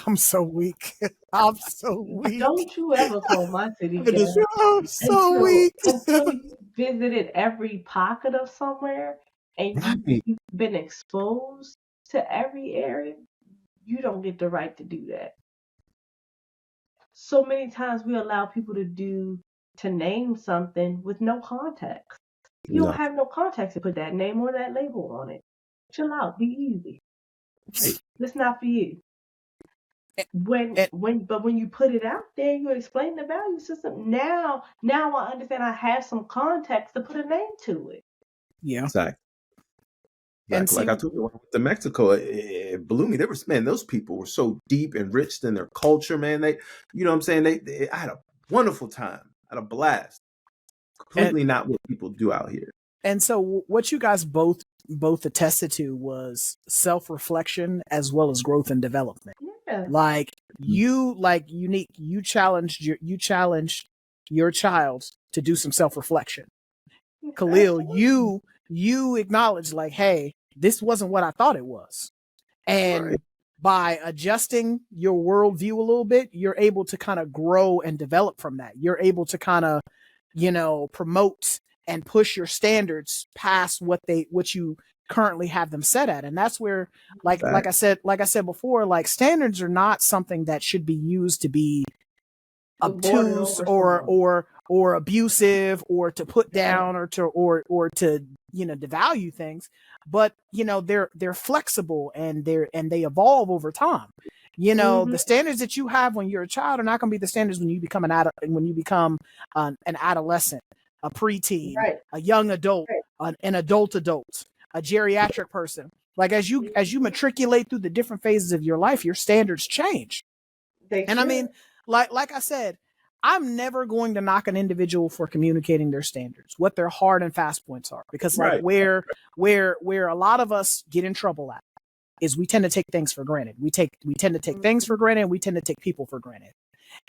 I'm so weak. I'm so weak. Don't you ever call my city ghetto. I'm so weak. Until you visited every pocket of somewhere and you've been exposed to every area, you don't get the right to do that. So many times we allow people to name something with no context. You don't have no context to put that name or that label on it. Chill out, be easy. It's not for you. When you put it out there, you explain the value system. Now I understand. I have some context to put a name to it. Yeah, exactly. And like I told you, when I went to Mexico, it blew me. Those people were so deep and rich in their culture, man. They, you know what I'm saying? I had a wonderful time, had a blast. Completely not what people do out here. And so what you guys both attested to was self-reflection as well as growth and development. Yeah. Like Unique, you challenged your child to do some self-reflection. Khalil, you acknowledged like, hey, this wasn't what I thought it was. And by adjusting your worldview a little bit, you're able to kind of grow and develop from that. You're able to kind of, promote and push your standards past what you currently have them set at. And that's where, like I said before, like standards are not something that should be used to be obtuse or abusive or to put down or to devalue things, but they're flexible and they evolve over time. The standards that you have when you're a child are not going to be the standards when you become an adolescent, a preteen, a young adult, an adult, a geriatric person. Like as you matriculate through the different phases of your life, your standards change. I mean, like I said, I'm never going to knock an individual for communicating their standards, what their hard and fast points are, because where a lot of us get in trouble at is we tend to take things for granted. We tend to take things for granted. And we tend to take people for granted.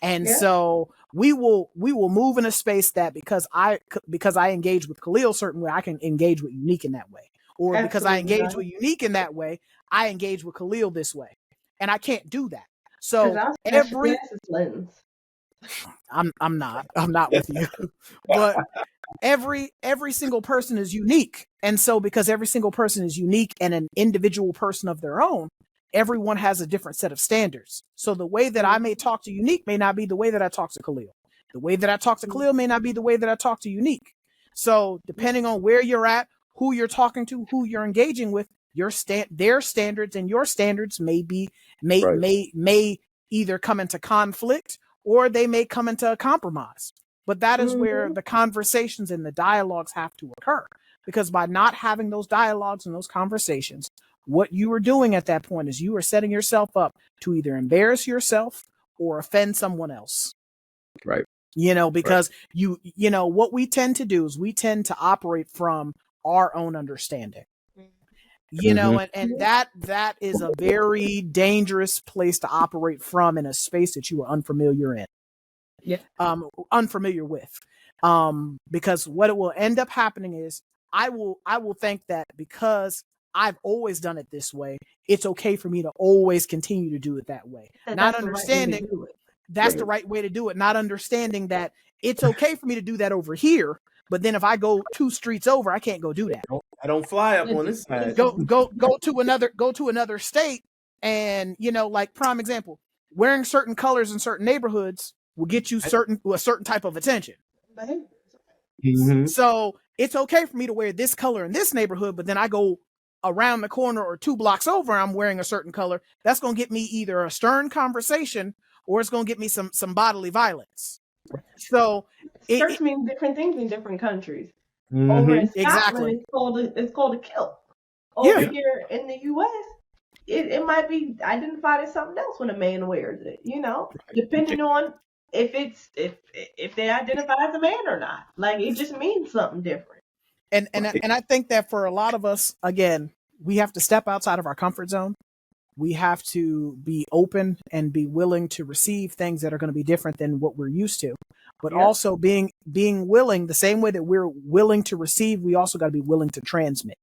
And so we will move in a space that because I engage with Khalil certain way, I can engage with Unique in that way. Or because I engage with Unique in that way, I engage with Khalil this way. And I can't do that. So I'm not with you. But every single person is unique. And so because every single person is unique and an individual person of their own, everyone has a different set of standards. So the way that I may talk to Unique may not be the way that I talk to Khalil. The way that I talk to Khalil may not be the way that I talk to Unique. So depending on where you're at, who you're talking to, who you're engaging with, their standards and your standards may either come into conflict or they may come into a compromise. But that is where the conversations and the dialogues have to occur. Because by not having those dialogues and those conversations, what you are doing at that point is you are setting yourself up to either embarrass yourself or offend someone else. Right. Because what we tend to do is we tend to operate from our own understanding. And that is a very dangerous place to operate from in a space that you are unfamiliar in. Yeah. Unfamiliar with. Because what it will end up happening is I will think that because I've always done it this way, it's okay for me to always continue to do it that way. Not understanding that's the right way to do it. Not understanding that it's okay for me to do that over here, but then if I go 2 streets over, I can't go do that. I don't fly up on this side. Go to another state, and like prime example, wearing certain colors in certain neighborhoods will get you a certain type of attention. Mm-hmm. So it's okay for me to wear this color in this neighborhood, but then I go around the corner or 2 blocks over, I'm wearing a certain color. That's going to get me either a stern conversation or it's going to get me some bodily violence. So skirts mean different things in different countries. Mm-hmm. Over in Scotland, Exactly. it's called a kilt. Over here in the U.S., it might be identified as something else when a man wears it. Depending on if they identify as a man or not. Like, it just means something different. And I think that for a lot of us, again, we have to step outside of our comfort zone. We have to be open and be willing to receive things that are going to be different than what we're used to. But also being willing, the same way that we're willing to receive, we also got to be willing to transmit.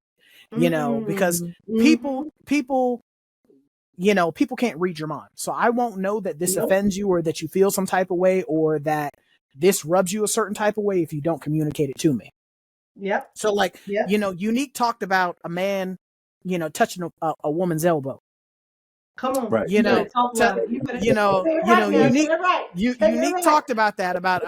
Because people can't read your mind. So I won't know that this offends you or that you feel some type of way or that this rubs you a certain type of way if you don't communicate it to me. Yep. So Unique talked about a man, touching a woman's elbow. Come on. Right. Unique talked about that, about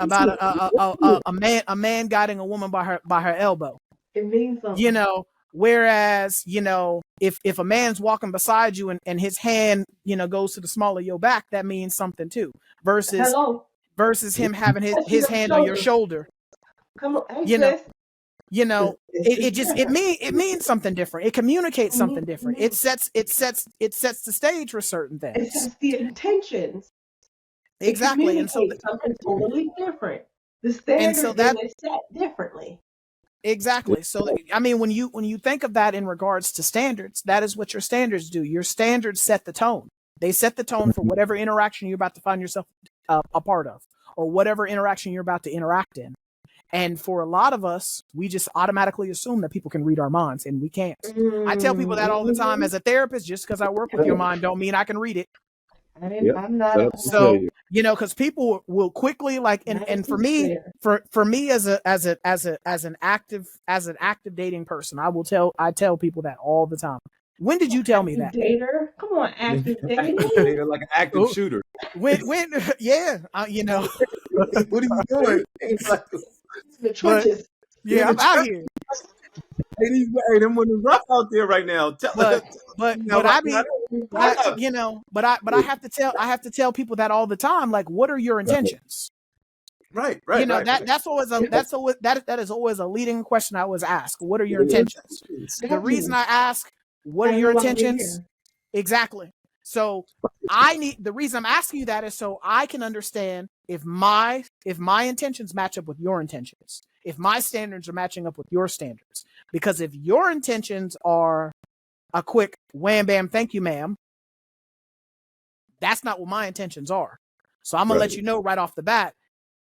a man guiding a woman by her elbow. It means something. Whereas, if a man's walking beside you and his hand, goes to the small of your back, that means something too. Versus him having his hand on your shoulder. Come on, it means something different. It communicates something different. It sets the stage for certain things. It sets the intentions. Exactly. And so something totally different. The standard is set differently. Exactly. So, I mean, when you think of that in regards to standards, that is what your standards do. Your standards set the tone. They set the tone for whatever interaction you're about to find yourself a part of, or whatever interaction you're about to interact in. And for a lot of us, we just automatically assume that people can read our minds, and we can't. I tell people that all the time as a therapist. Just because I work with your mind don't mean I can read it. I'm not. So, because people will quickly and for me as an active dating person, I tell people that all the time. When did you tell me that? Dater? Come on, active dating. Dater, like an active shooter. When yeah, What are you doing? The trenches. I'm out here. Hey, them women rough out there right now. But I mean, I have to tell people that all the time. Like, what are your intentions? Right. That is always a leading question I always ask. What are your intentions? The reason I ask, what are your intentions? Exactly. So the reason I'm asking you that is so I can understand if my intentions match up with your intentions, if my standards are matching up with your standards. Because if your intentions are a quick wham bam, thank you, ma'am, that's not what my intentions are. So I'm gonna let you know right off the bat,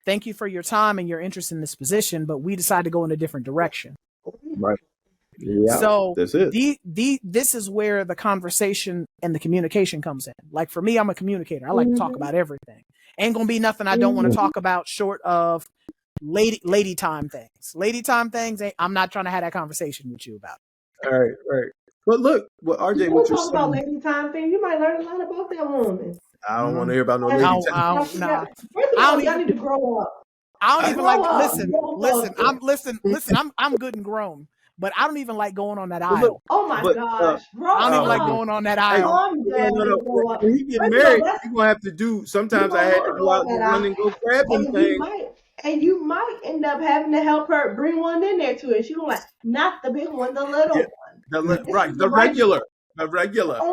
thank you for your time and your interest in this position, but we decided to go in a different direction. Right. Yeah. So that's it. This is where the conversation and the communication comes in. Like, for me, I'm a communicator. I like to talk about everything. Ain't gonna be nothing I don't want to talk about short of lady time things. Lady time things, I'm not trying to have that conversation with you about. All right. But look, RJ, what you're talk about lady time things, you might learn a lot about that woman. I don't want to hear about no lady time. First of all, y'all need to grow up. I don't even like listen. I'm good and grown, but I don't even like going on that aisle. Oh my gosh, I don't even like going on that aisle. When he get married, you're gonna have to do. Sometimes I had to go out and run and go grab them things. And you might end up having to help her bring one in there too. And she was like, not the big one, the little one. The regular. I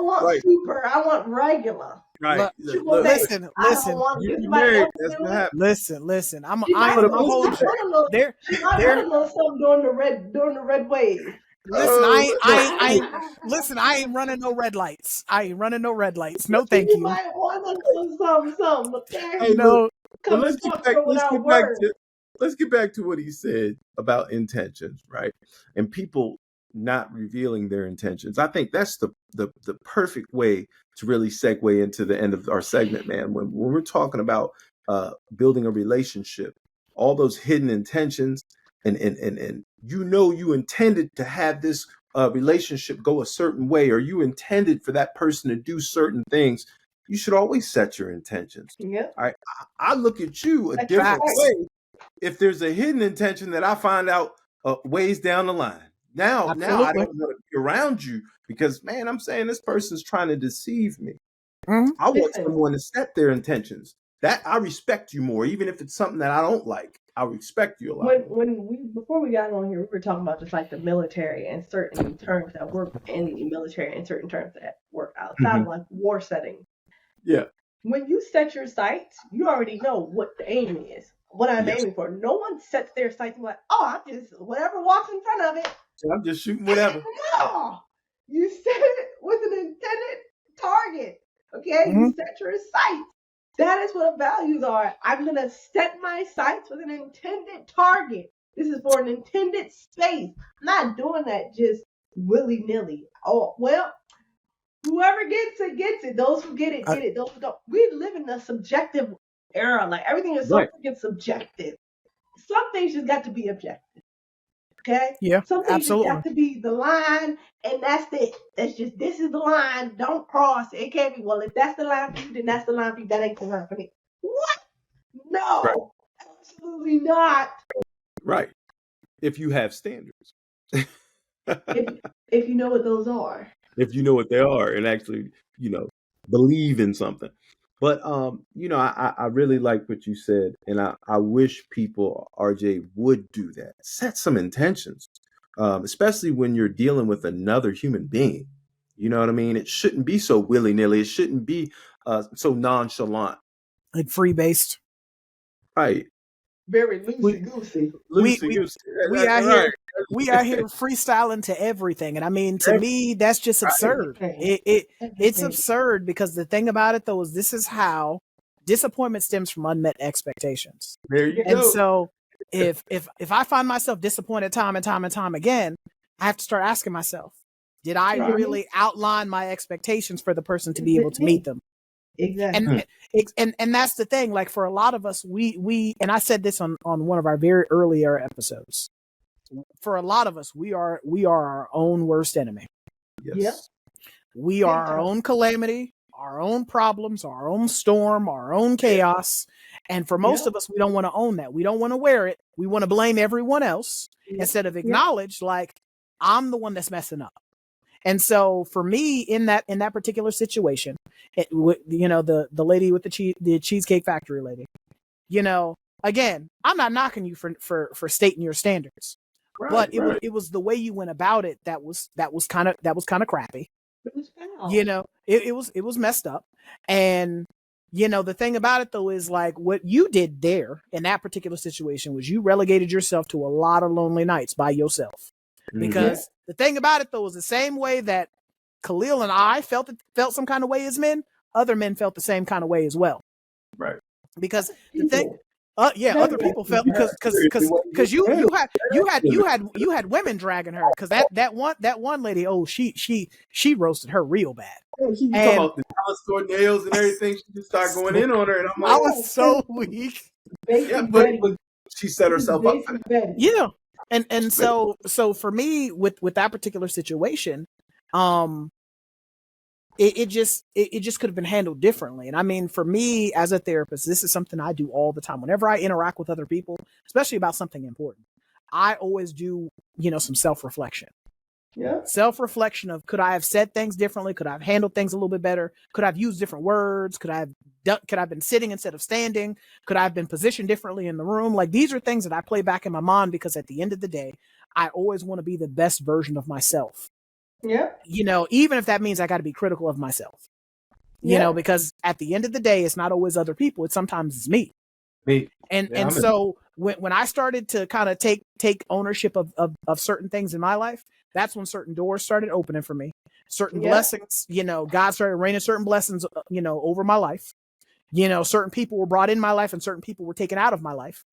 want super. I want regular. Right. Listen. You married, that's what happened. Listen. I'm She might have a little something during the red wave. Listen, I ain't running no red lights. No, thank you. You might want to do something. Okay? Hey, no. Well, let's get back to what he said about intentions, right? And people not revealing their intentions. I think that's the perfect way to really segue into the end of our segment, man. When we're talking about building a relationship, all those hidden intentions, and you intended to have this relationship go a certain way, or you intended for that person to do certain things, you should always set your intentions. Yeah. All right. I look at you a That's different right. way if there's a hidden intention that I find out ways down the line. Now I Absolutely. don't want to be around you because, man, I'm saying this person's trying to deceive me. Mhm. I want Listen, someone to set their intentions. That I respect you more, even if it's something that I don't like. I respect you a lot more. when we before we got on here, we were talking about just like the military and certain terms that work in the military and certain terms that work outside of Mhm. like war settings. Yeah. When you set your sights, you already know what the aim is, what I'm Yes. aiming for. No one sets their sights and like, oh, I'm just whatever walks in front of it. So I'm just shooting whatever. No, you set it with an intended target. Okay, Mhm. you set your sights. That is what values are. I'm gonna set my sights with an intended target. This is for an intended space. I'm not doing that just willy nilly. Oh well, whoever gets it gets it. Those who get it Uh, get it. Those who don't. We live in a subjective era. Like everything is so Right. freaking subjective. Some things just got to be objective. Okay? yeah, Some things just absolutely. got to be the line, and that's it. That's just this is the line. Don't cross it. It can't be. Well, if that's the line for you, then that's the line for you. That ain't the line for me. What? Right. No, absolutely not. Right. If you have standards. If if you know what those are. If you know what they are and actually, believe in something. But I really like what you said, and I wish people, RJ, would do that. Set some intentions, especially when you're dealing with another human being. You know what I mean? It shouldn't be so willy nilly. It shouldn't be so nonchalant. Like free based. Right? Very We loosey goosey. we Loosey we goosey. we out Right. here we out here freestyling to everything, and I mean, to Right. me, that's just absurd. Everything. It's Everything. absurd because the thing about it though is this is how disappointment stems from unmet expectations. There you And go. so if I find myself disappointed time and time and time again, I have to start asking myself, did I Is it me? really outline my expectations for the person to Is be able it to meet me? them? Exactly. And and that's the thing. Like for a lot of us, we and I said this on one of our very earlier episodes. For a lot of us, we are our own worst enemy. Yes. Yep. We are our own calamity, our own problems, our own storm, our own chaos. And for most Yep. of us, we don't want to own that. We don't want to wear it. We want to blame everyone else Yep. instead of Yep. acknowledge, like, I'm the one that's messing up. And so for me, in that particular situation, the lady with the Cheesecake Factory lady, again, I'm not knocking you for stating your standards, but Right. it was the way you went about it that was kind of crappy. It was foul. It was messed up. And the thing about it though is like what you did there in that particular situation was you relegated yourself to a lot of lonely nights by yourself. Because the thing about it though is the same way that Khalil and I felt some kind of way as men, other men felt the same kind of way as well. Right. Because the thing, People. other people felt because you had women dragging her because that one lady, oh, she roasted her real bad. Oh, she was talking And about the dollar store nails and everything. She just started going in on her, and I'm I like, was so weak. yeah, Basic but vetting. she set herself up for Basic that. vetting. Yeah. And so for me with that particular situation, it just could have been handled differently. And I mean, for me as a therapist, this is something I do all the time. Whenever I interact with other people, especially about something important, I always do, some self-reflection. Yeah. Self-reflection of, could I have said things differently? Could I have handled things a little bit better? Could I have used different words? Could I have been sitting instead of standing? Could I have been positioned differently in the room? Like, these are things that I play back in my mind because at the end of the day, I always want to be the best version of myself. Yeah. Even if that means I got to be critical of myself. Because at the end of the day, it's not always other people. It's sometimes me. And so when I started to kind of take ownership of certain things in my life, that's when certain doors started opening for me. Certain blessings, God started raining certain blessings, over my life. Certain people were brought in my life and certain people were taken out of my life.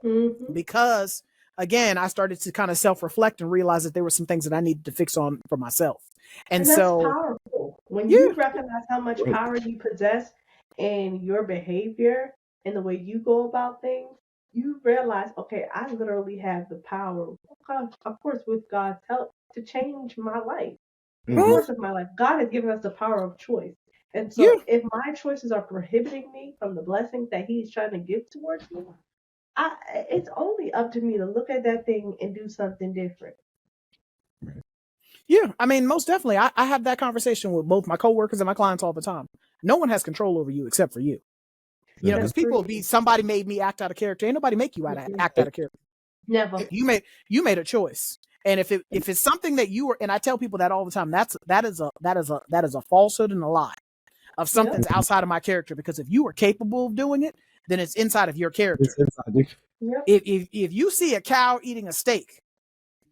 Mm-hmm. Because again, I started to kind of self-reflect and realize that there were some things that I needed to fix on for myself. And that's so powerful. When you recognize how much power you possess in your behavior and the way you go about things, you realize, okay, I literally have the power, of course, with God's help, to change my life, the Mm-hmm. course of my life. God has given us the power of choice. And Yeah. so if my choices are prohibiting me from the blessings that He's trying to give towards me, it's only up to me to look at that thing and do something different. Yeah, I mean, most definitely. I have that conversation with both my coworkers and my clients all the time. No one has control over you except for you. You know, because That's people true. be somebody made me act out of character. Ain't nobody make you act out of character. Never. You made a choice. And if it's something that you were, and I tell people that all the time, that is a falsehood and a lie of something's Yep. outside of my character. Because if you are capable of doing it, then it's inside of your character. Yep. If you see a cow eating a steak,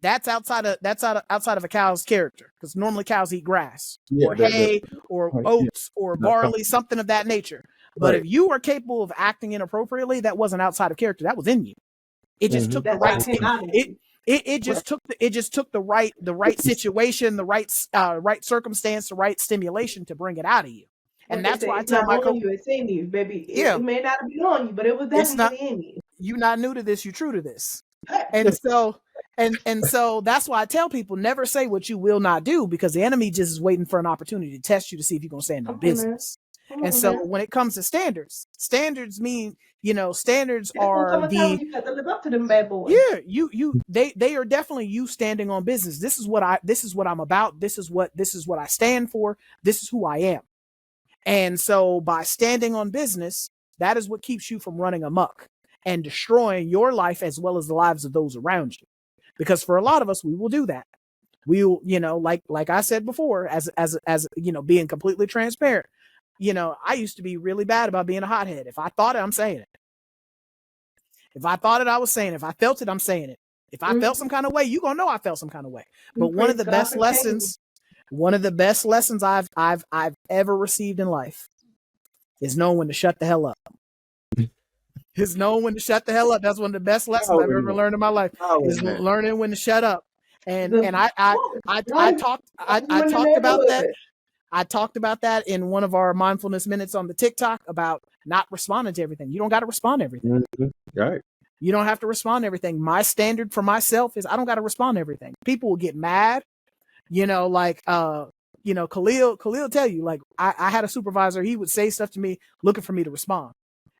that's outside of a cow's character, because normally cows eat grass or hay or oats or barley, something of that nature. But if you are capable of acting inappropriately, that wasn't outside of character, that was in you. It just took the That's how right it came out of you. it just took the right situation, the right circumstance, the right stimulation to bring it out of you. And What they that's say, why I it's tell not my on you, it's in you, baby. yeah, It may not be on you, but it was it's not, definitely in you. you not new to this, you true to this. And so so that's why I tell people, never say what you will not do, because the enemy just is waiting for an opportunity to test you to see if you're going to stand on business. And so when it comes to standards mean, standards There's gonna are come a time when the, you got to live up to them bad boys. yeah, they are definitely you standing on business. This is what I'm about. This is what I stand for. This is who I am. And so by standing on business, that is what keeps you from running amok and destroying your life as well as the lives of those around you. Because for a lot of us, we will do that. We'll, like I said before, as being completely transparent, I used to be really bad about being a hothead. If I thought it, I'm saying it. If I thought it, I was saying it. If I felt it, I'm saying it. If I felt some kind of way, you gonna know I felt some kind of way. But one of the best lessons I've ever received in life is knowing when to shut the hell up. Is knowing when to shut the hell up. That's one of the best lessons I've ever learned in my life. Is learning when to shut up. And I talked about that. I talked about that in one of our mindfulness minutes on the TikTok about not responding to everything. You don't got to respond to everything. Right. You don't have to respond to everything. My standard for myself is I don't got to respond to everything. People will get mad, Khalil tell you, like, I had a supervisor, he would say stuff to me looking for me to respond.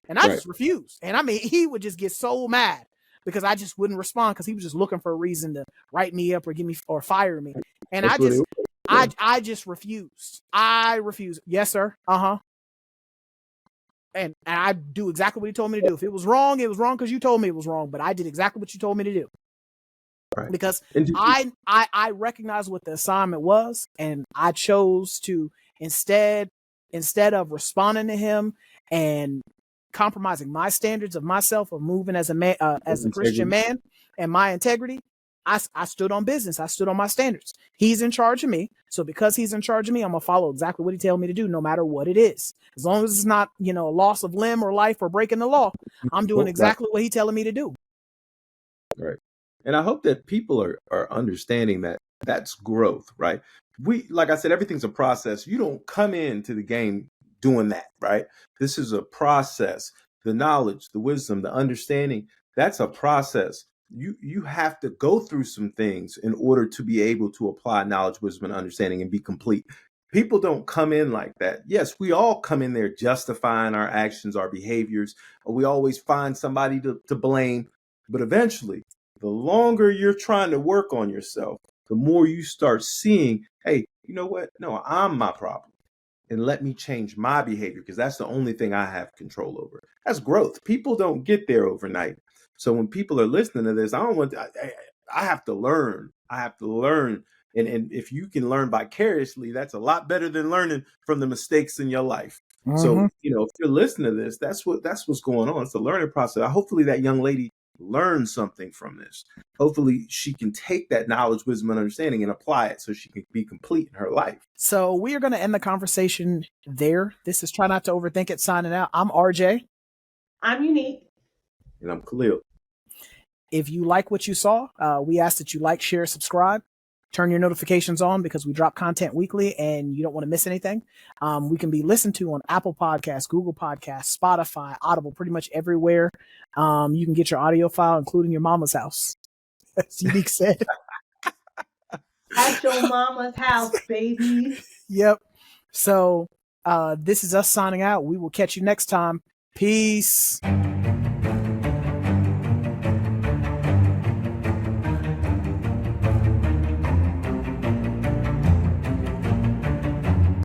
And I just refused. And I mean, he would just get so mad because I just wouldn't respond, because he was just looking for a reason to write me up or give me or fire me. And I just refused. I refused. Yes, sir. Uh-huh. And I do exactly what he told me to do. If it was wrong, it was wrong because you told me it was wrong. But I did exactly what you told me to do. Right. Because I recognized what the assignment was, and I chose to instead of responding to him and compromising my standards of myself, of moving as a man, as a Christian man, and my integrity, I stood on business. I stood on my standards. He's in charge of me. So because he's in charge of me, I'm going to follow exactly what he tells me to do, no matter what it is. As long as it's not, a loss of limb or life or breaking the law, I'm doing exactly what he's telling me to do. Right. And I hope that people are understanding that that's growth, right? Like I said, everything's a process. You don't come into the game doing that, right? This is a process. The knowledge, the wisdom, the understanding, that's a process. You have to go through some things in order to be able to apply knowledge, wisdom, and understanding and be complete. People don't come in like that. Yes, we all come in there justifying our actions, our behaviors. We always find somebody to blame. But eventually, the longer you're trying to work on yourself, the more you start seeing, hey, you know what? No, I'm my problem. And let me change my behavior, because that's the only thing I have control over. That's growth. People don't get there overnight. So when people are listening to this, I have to learn. I have to learn. And if you can learn vicariously, that's a lot better than learning from the mistakes in your life. Mm-hmm. So, if you're listening to this, that's what's going on. It's a learning process. Hopefully that young lady learn something from this. Hopefully she can take that knowledge, wisdom, and understanding and apply it so she can be complete in her life. So we are going to end the conversation there. This is Try Not to Overthink It signing out. I'm RJ. I'm Unique. And I'm Khalil. If you like what you saw, we ask that you like, share, subscribe. turn your notifications on because we drop content weekly and you don't want to miss anything. We can be listened to on Apple Podcasts, Google Podcasts, Spotify, Audible, pretty much everywhere. You can get your audio file, including your mama's house. As Unique said. At your mama's house, baby. Yep. So this is us signing out. We will catch you next time. Peace.